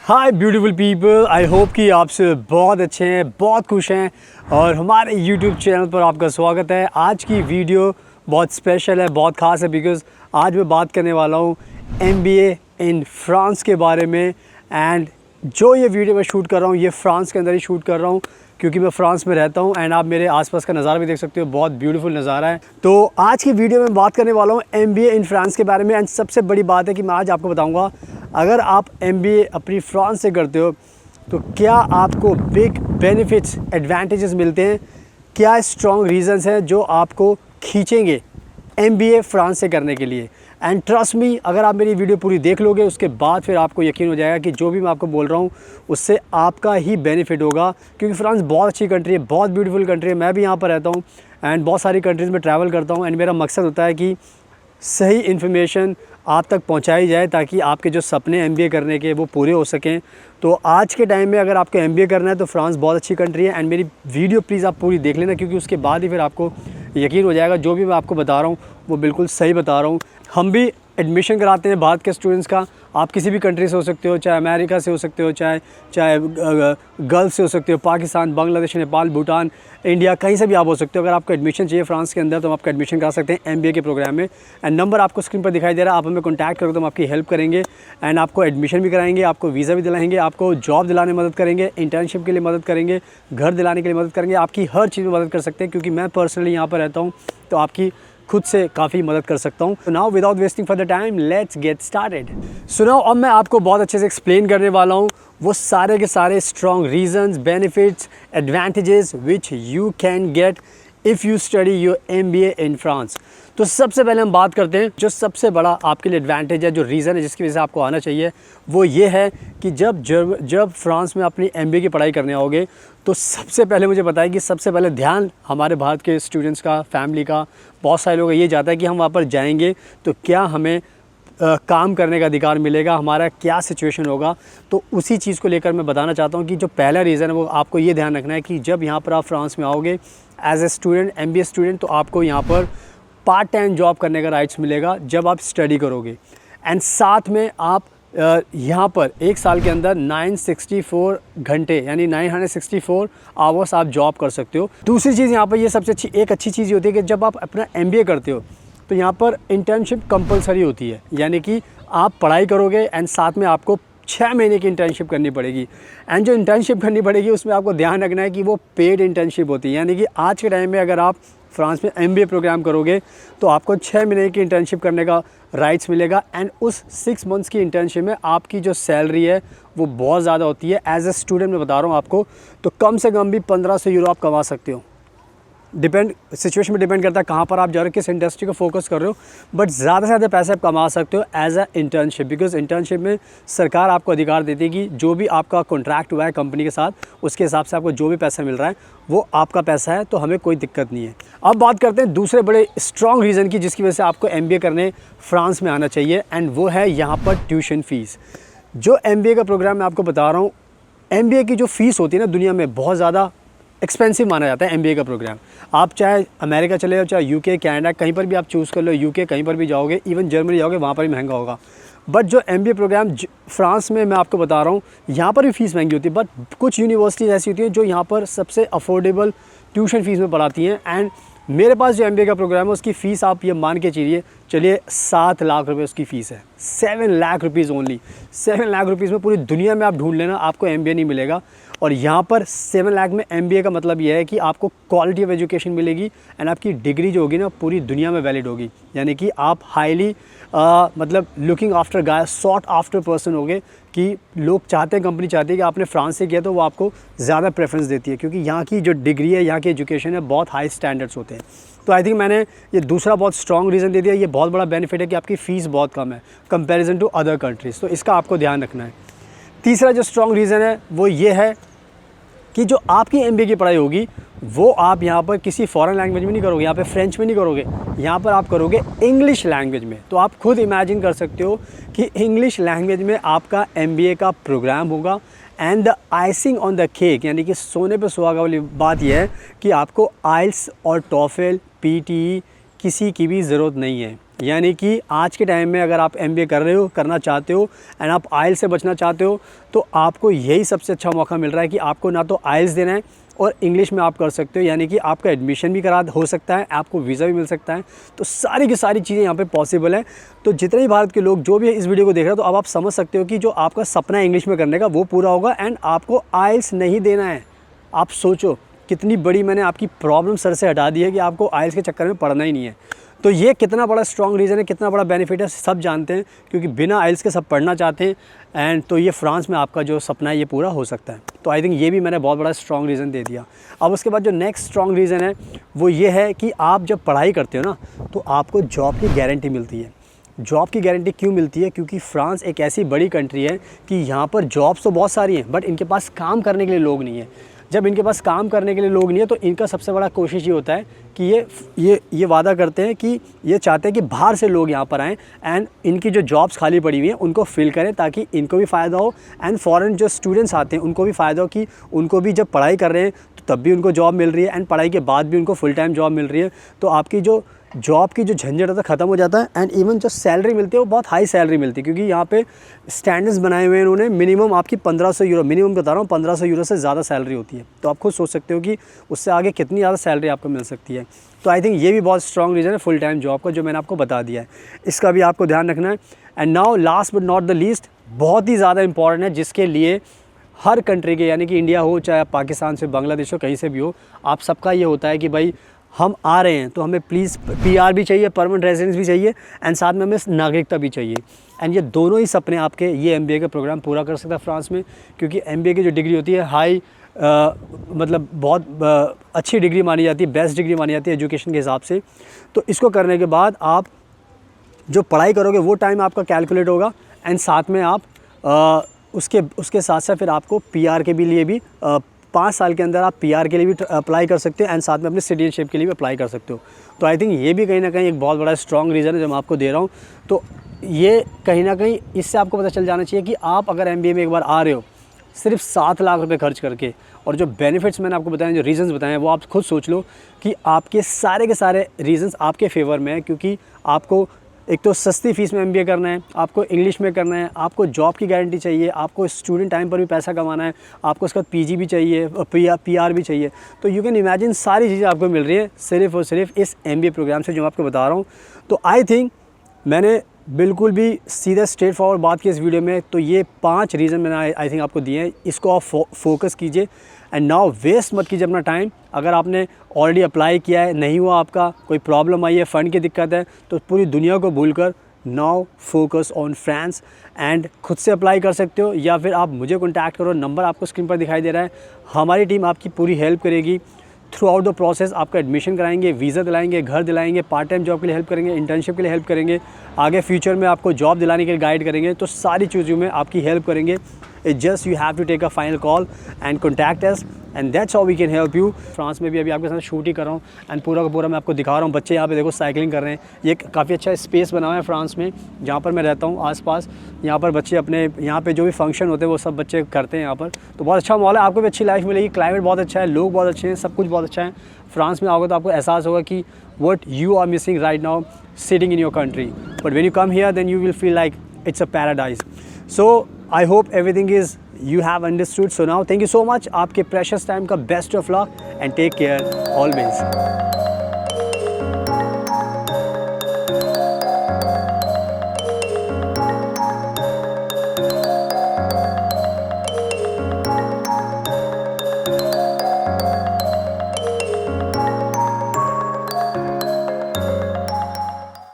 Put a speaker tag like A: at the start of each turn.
A: Hi beautiful people, I hope कि आप सब बहुत अच्छे हैं, बहुत खुश हैं और हमारे यूट्यूब चैनल पर आपका स्वागत है। आज की वीडियो बहुत स्पेशल है, बहुत ख़ास है बिकॉज़ आज मैं बात करने वाला हूँ MBA इन फ्रांस के बारे में। एंड जो ये वीडियो मैं शूट कर रहा हूँ ये फ्रांस के अंदर ही शूट कर रहा हूँ क्योंकि मैं फ्रांस में रहता हूँ। एंड आप मेरे आसपास का नज़ारा भी देख सकते हो, बहुत ब्यूटीफुल नज़ारा है। तो आज की वीडियो में बात करने वाला हूँ MBA इन फ्रांस के बारे में। एंड सबसे बड़ी बात है कि मैं आज आपको बताऊँगा अगर आप MBA अपनी फ्रांस से करते हो तो क्या आपको बिग बेनिफिट्स एडवांटेजेस मिलते हैं, क्या स्ट्रॉन्ग रीज़न्स हैं जो आपको खींचेंगे MBA फ्रांस से करने के लिए। एंड ट्रस्ट मी, अगर आप मेरी वीडियो पूरी देख लोगे उसके बाद फिर आपको यकीन हो जाएगा कि जो भी मैं आपको बोल रहा हूँ उससे आपका ही बेनिफिट होगा। क्योंकि फ्रांस बहुत अच्छी कंट्री है, बहुत ब्यूटीफुल कंट्री है। मैं भी यहाँ पर रहता हूँ एंड बहुत सारी कंट्रीज़ में ट्रैवल करता हूँ। एंड मेरा मकसद होता है कि सही इन्फॉर्मेशन आप तक पहुंचाई जाए ताकि आपके जो सपने MBA करने के वो पूरे हो सकें। तो आज के टाइम में अगर आपको MBA करना है तो फ्रांस बहुत अच्छी कंट्री है। एंड मेरी वीडियो प्लीज़ आप पूरी देख लेना क्योंकि उसके बाद ही फिर आपको यकीन हो जाएगा जो भी मैं आपको बता रहा हूँ वो बिल्कुल सही बता रहा हूँ। हम भी एडमिशन कराते हैं भारत के स्टूडेंट्स का। आप किसी भी कंट्री से हो सकते हो, चाहे अमेरिका से हो सकते हो, चाहे गल्फ से हो सकते हो, पाकिस्तान, बांग्लादेश, नेपाल, भूटान, इंडिया, कहीं से भी आप हो सकते हो। अगर आपको एडमिशन चाहिए फ्रांस के अंदर तो हम आपका एडमिशन करा सकते हैं MBA के प्रोग्राम में। एंड नंबर आपको स्क्रीन पर दिखाई दे रहा है, आप हमें कॉन्टैक्ट करोगे तो हम आपकी हेल्प करेंगे। एंड आपको एडमिशन भी कराएंगे, आपको वीज़ा भी दिलाएंगे, आपको जॉब दिलाने में मदद करेंगे, इंटर्नशिप के लिए मदद करेंगे, घर दिलाने के लिए मदद करेंगे, आपकी हर चीज़ में मदद कर सकते हैं। क्योंकि मैं पर्सनली यहाँ पर रहता हूँ तो आपकी खुद से काफ़ी मदद कर सकता हूँ। तो now without wasting for the time let's get started. सुनाओ, अब मैं आपको बहुत अच्छे से एक्सप्लेन करने वाला हूँ वो सारे के सारे strong reasons, benefits, advantages which you can get if you study your MBA in France. तो सबसे पहले हम बात करते हैं जो सबसे बड़ा आपके लिए एडवांटेज है, जो रीज़न है जिसकी वजह से आपको आना चाहिए, वो ये है कि जब फ्रांस में अपनी MBA की पढ़ाई करने आओगे तो सबसे पहले मुझे बताया कि सबसे पहले ध्यान हमारे भारत के स्टूडेंट्स का, फैमिली का, बहुत सारे लोग ये चाहता है कि हम वहाँ पर जाएंगे तो क्या हमें काम करने का अधिकार मिलेगा, हमारा क्या सिचुएशन होगा। तो उसी चीज़ को लेकर मैं बताना चाहता हूँ कि जो पहला रीज़न है वो आपको ये ध्यान रखना है कि जब यहाँ पर आप फ्रांस में आओगे as a student, MBA student, तो आपको यहाँ पर पार्ट टाइम जॉब करने का राइट्स मिलेगा जब आप स्टडी करोगे। एंड साथ में आप यहाँ पर एक साल के अंदर 964 घंटे यानी 964 आवर्स आप जॉब कर सकते हो। दूसरी चीज़ यहाँ पर ये सबसे अच्छी चीज़ होती है कि जब आप अपना MBA करते हो तो यहाँ पर इंटर्नशिप कंपलसरी होती है, यानी कि आप पढ़ाई करोगे एंड साथ में आपको 6 महीने की इंटर्नशिप करनी पड़ेगी। एंड जो इंटर्नशिप करनी पड़ेगी उसमें आपको ध्यान रखना है कि वो पेड इंटर्नशिप होती है। यानी कि आज के टाइम में अगर आप फ्रांस में MBA प्रोग्राम करोगे तो आपको 6 महीने की इंटर्नशिप करने का राइट्स मिलेगा। एंड उस 6 मंथ्स की इंटर्नशिप में आपकी जो सैलरी है वो बहुत ज़्यादा होती है। एज ए स्टूडेंट मैं बता रहा हूँ आपको, तो कम से कम भी 1500 यूरो आप कमा सकते हो। सिचुएशन में डिपेंड करता है कहाँ पर आप जा रहे हो, किस इंडस्ट्री को फोकस कर रहे हो, बट ज़्यादा से ज़्यादा पैसे आप कमा सकते हो as a internship. Because internship में सरकार आपको अधिकार देती है कि जो भी आपका कॉन्ट्रैक्ट हुआ है कंपनी के साथ उसके हिसाब से आपको जो भी पैसा मिल रहा है वो आपका पैसा है, तो हमें कोई दिक्कत नहीं है। अब बात करते हैं दूसरे बड़े स्ट्रॉन्ग रीज़न की जिसकी वजह से आपको MBA करने फ्रांस में आना चाहिए, एंड वो है यहाँ पर ट्यूशन फ़ीस। जो MBA का प्रोग्राम मैं आपको बता रहा हूँ, MBA की जो फ़ीस होती है ना दुनिया में बहुत ज़्यादा एक्सपेंसिव माना जाता है MBA का प्रोग्राम। आप चाहे अमेरिका चले जाओ, चाहे UK, कनाडा, कहीं पर भी आप चूज़ कर लो, UK कहीं पर भी जाओगे, इवन जर्मनी जाओगे वहाँ पर भी महंगा होगा। बट जो MBA प्रोग्राम फ्रांस में मैं आपको बता रहा हूँ यहाँ पर भी फ़ीस महंगी होती है, बट कुछ यूनिवर्सिटीज़ ऐसी होती हैं जो यहाँ पर सबसे अफोर्डेबल ट्यूशन फ़ीस में पढ़ाती हैं। एंड मेरे पास जो MBA का प्रोग्राम है उसकी फ़ीस आप ये मान के चलिए 7 लाख रुपए उसकी फ़ीस है। 7 lakh rupees only. 7 lakh rupees में पूरी दुनिया में आप ढूंढ लेना आपको MBA नहीं मिलेगा। और यहाँ पर 7 लाख में MBA का मतलब ये है कि आपको क्वालिटी ऑफ एजुकेशन मिलेगी एंड आपकी डिग्री जो होगी ना पूरी दुनिया में वैलिड होगी, यानी कि आप हाईली मतलब लुकिंग आफ्टर गाय, सॉट आफ्टर पर्सन होगे कि लोग चाहते हैं, कंपनी चाहती है कि आपने फ्रांस से किया तो वो आपको ज़्यादा प्रेफरेंस देती है, क्योंकि यहाँ की जो डिग्री है, यहाँ की एजुकेशन है, बहुत हाई स्टैंडर्ड्स होते हैं। तो आई थिंक मैंने ये दूसरा बहुत स्ट्रॉन्ग रीज़न दे दिया। ये बहुत बड़ा बेनिफिट है कि आपकी फ़ीस बहुत कम है कंपैरिजन टू अदर कंट्रीज़, तो इसका आपको ध्यान रखना है। तीसरा जो स्ट्रॉन्ग रीज़न है वो ये है कि जो आपकी MBA की पढ़ाई होगी वो आप यहाँ पर किसी फॉरेन लैंग्वेज में नहीं करोगे, यहाँ पे फ्रेंच में नहीं करोगे, यहाँ पर आप करोगे इंग्लिश लैंग्वेज में। तो आप खुद इमेजिन कर सकते हो कि इंग्लिश लैंग्वेज में आपका MBA का प्रोग्राम होगा and the icing on the cake, यानी कि सोने पे सुहागा वाली बात यह है कि आपको आइल्स और टॉफल PTE किसी की भी ज़रूरत नहीं है। यानी कि आज के टाइम में अगर आप MBA कर रहे हो, करना चाहते हो एंड आप आइल्स से बचना चाहते हो तो आपको यही सबसे अच्छा मौका मिल रहा है कि आपको ना तो आइल्स देना है और इंग्लिश में आप कर सकते हो, यानी कि आपका एडमिशन भी करा हो सकता है, आपको वीज़ा भी मिल सकता है। तो सारी की सारी चीज़ें यहाँ पे पॉसिबल है। तो जितने भी भारत के लोग जो भी इस वीडियो को देख रहे हो, तो अब आप समझ सकते हो कि जो आपका सपना है इंग्लिश में करने का वो पूरा होगा एंड आपको आइल्स नहीं देना है। आप सोचो कितनी बड़ी मैंने आपकी प्रॉब्लम सर से हटा दी है कि आपको आइल्स के चक्कर में पढ़ना ही नहीं है। तो ये कितना बड़ा स्ट्रॉन्ग रीज़न है, कितना बड़ा बेनिफिट है, सब जानते हैं, क्योंकि बिना आइल्स के सब पढ़ना चाहते हैं एंड तो ये फ्रांस में आपका जो सपना है ये पूरा हो सकता है। तो आई थिंक ये भी मैंने बहुत बड़ा स्ट्रॉन्ग रीज़न दे दिया। अब उसके बाद जो नेक्स्ट स्ट्रॉन्ग रीज़न है वो ये है कि आप जब पढ़ाई करते हो ना तो आपको जॉब की गारंटी मिलती है। जॉब की गारंटी क्यों मिलती है? क्योंकि फ्रांस एक ऐसी बड़ी कंट्री है कि यहाँ पर जॉब्स तो बहुत सारी हैं बट इनके पास काम करने के लिए लोग नहीं है। जब इनके पास काम करने के लिए लोग नहीं है तो इनका सबसे बड़ा कोशिश ये होता है कि ये वादा करते हैं कि ये चाहते हैं कि बाहर से लोग यहाँ पर आएँ एंड इनकी जो जॉब्स खाली पड़ी हुई हैं उनको फिल करें ताकि इनको भी फ़ायदा हो एंड फॉरेन जो स्टूडेंट्स आते हैं उनको भी फ़ायदा हो कि उनको भी जब पढ़ाई कर रहे हैं तो तब भी उनको जॉब मिल रही है एंड पढ़ाई के बाद भी उनको फुल टाइम जॉब मिल रही है। तो आपकी जो जॉब की जो झंझट होता है ख़त्म हो जाता है एंड इवन जो सैलरी मिलती है वो बहुत हाई सैलरी मिलती है, क्योंकि यहाँ पे स्टैंडर्ड्स बनाए हुए हैं इन्होंने। मिनिमम आपकी 1500 यूरो, मिनिमम बता रहा हूँ 1500 यूरो से ज़्यादा सैलरी होती है। तो आप खुद सोच सकते हो कि उससे आगे कितनी ज़्यादा सैलरी आपको मिल सकती है। तो आई थिंक ये भी बहुत स्ट्रॉन्ग रीज़न है फुल टाइम जॉब का, जो मैंने आपको बता दिया है। इसका भी आपको ध्यान रखना है। And now last but not the least, बहुत ही ज़्यादा इंपॉर्टेंट है, जिसके लिए हर कंट्री के, यानी कि इंडिया हो चाहे पाकिस्तान से, बांग्लादेश हो, कहीं से भी हो, आप सबका ये होता है कि भाई हम आ रहे हैं तो हमें प्लीज़ PR भी चाहिए, परमानेंट रेजिडेंस भी चाहिए एंड साथ में हमें नागरिकता भी चाहिए। एंड ये दोनों ही सपने आपके ये MBA का प्रोग्राम पूरा कर सकता है फ्रांस में, क्योंकि MBA की जो डिग्री होती है हाई मतलब बहुत अच्छी डिग्री मानी जाती है, बेस्ट डिग्री मानी जाती है एजुकेशन के हिसाब से। तो इसको करने के बाद आप जो पढ़ाई करोगे वो टाइम आपका कैलकुलेट होगा एंड साथ में आप उसके साथ साथ फिर आपको PR के भी लिए भी 5 साल के अंदर आप PR के लिए भी अप्लाई कर सकते हो एंड साथ में अपने सिटीजनशिप के लिए भी अप्लाई कर सकते हो। तो आई थिंक ये भी कहीं ना कहीं एक बहुत बड़ा स्ट्रॉन्ग रीज़न है जो मैं आपको दे रहा हूँ। तो ये कहीं ना कहीं इससे आपको पता चल जाना चाहिए कि आप अगर MBA में एक बार आ रहे हो सिर्फ 7 लाख रुपए खर्च करके, और जो बेनिफिट्स मैंने आपको बताए, जो रीज़न्स बताए हैं, वो आप खुद सोच लो कि आपके सारे के सारे रीज़न्स आपके फेवर में है। क्योंकि आपको एक तो सस्ती फ़ीस में MBA करना है, आपको इंग्लिश में करना है, आपको जॉब की गारंटी चाहिए, आपको स्टूडेंट टाइम पर भी पैसा कमाना है, आपको उसका PG भी चाहिए, PR भी चाहिए। तो यू कैन इमेजिन सारी चीज़ें आपको मिल रही है सिर्फ़ और सिर्फ इस MBA प्रोग्राम से जो मैं आपको बता रहा हूँ। तो आई थिंक मैंने बिल्कुल भी सीधा स्ट्रेट फॉरवर्ड बात की इस वीडियो में। तो ये 5 रीज़न मैंने आई थिंक आपको दिए हैं, इसको आप फोकस कीजिए एंड नाउ वेस्ट मत कीजिए अपना टाइम। अगर आपने ऑलरेडी अप्लाई किया है, नहीं हुआ, आपका कोई प्रॉब्लम आई है, फ़ंड की दिक्कत है, तो पूरी दुनिया को भूलकर now focus on France and खुद से अप्लाई कर सकते हो या फिर आप मुझे कॉन्टैक्ट करो, नंबर आपको स्क्रीन पर दिखाई दे रहा है। हमारी टीम आपकी पूरी हेल्प करेगी थ्रू आउट द प्रोसेस। आपका एडमिशन कराएंगे, वीज़ा दिलाएंगे, घर दिलाएंगे, पार्ट टाइम जॉब के लिए हेल्प करेंगे, इंटर्नशिप के लिए हेल्प करेंगे, आगे फ्यूचर में आपको जॉब दिलाने के लिए गाइड करेंगे। तो सारी चीज़ों में आपकी हेल्प करेंगे। It just you have to take a final call and contact us and that's how we can help you. France में भी अभी आपके साथ शूट ही कर रहा हूँ एंड पूरा का पूरा मैं आपको दिखा रहा हूँ। बच्चे यहाँ पे देखो साइकिलिंग कर रहे हैं। ये काफ़ी अच्छा स्पेस बना हुआ है फ्रांस में जहाँ पर मैं रहता हूँ आसपास। यहाँ पर बच्चे अपने यहाँ पे जो भी फंक्शन होते हैं वो सब बच्चे करते हैं यहाँ पर। तो बहुत अच्छा माहौल है, आपको भी अच्छी लाइफ मिलेगी। क्लाइमेट बहुत अच्छा है, लोग बहुत अच्छे हैं, सब कुछ बहुत अच्छा है। फ्रांस में आओगे तो आपको एहसास होगा कि what you are missing right now sitting in your country, but when you come here then you will feel like it's a paradise. So I hope everything is you have understood. So now thank you so much, आपके precious time का best of luck and take care always.